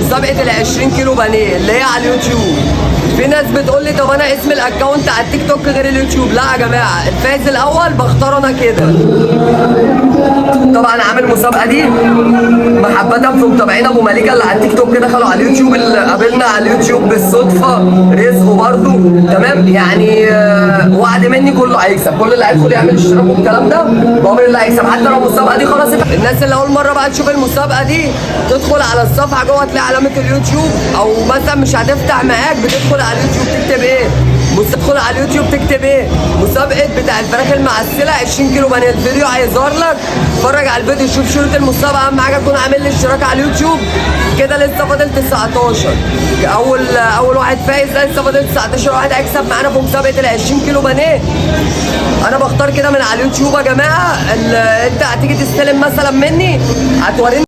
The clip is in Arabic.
مسابقه ال 20 كيلو بانيه اللي هي على اليوتيوب. في ناس بتقول لي طب انا اسم الاكونت على التيك توك غير اليوتيوب. لا يا جماعه، الفايز الاول بختار انا كده. طبعا عامل المسابقه دي محبه في متابعين ابو مليكه اللي على التيك توك دخلوا على اليوتيوب، اللي قابلنا على اليوتيوب بالصدفه رزقه برضه. تمام يعني وعد مني كله هيكسب، كل اللي هيدخل يعمل اشتراك والكلام ده بامر الله هيكسب. حتى لو المسابقه دي خلاص، الناس اللي اول مره بقى تشوف المسابقه دي تدخل على الصفحه جوه تلاقي علامه اليوتيوب، او مثلا مش هتفتح معاك بتدخل على اليوتيوب تكتب ايه؟ تدخل على اليوتيوب تكتب ايه؟ مسابقه بتاع الفراخ المعسله 20 كيلو بانيه. الفيديو هيظهر لك، اتفرج على الفيديو شوف شروط المسابقه. اهم حاجه تكون عامل لي اشتراك على اليوتيوب. كده لسه فاضل 19. اول واحد فايز ده، لسه فاضل 19 واحد هيكسب معانا في مسابقه ال 20 كيلو بانيه. انا بختار كده من على اليوتيوب يا جماعه. انت هتيجي تستلم مثلا مني، هتوريني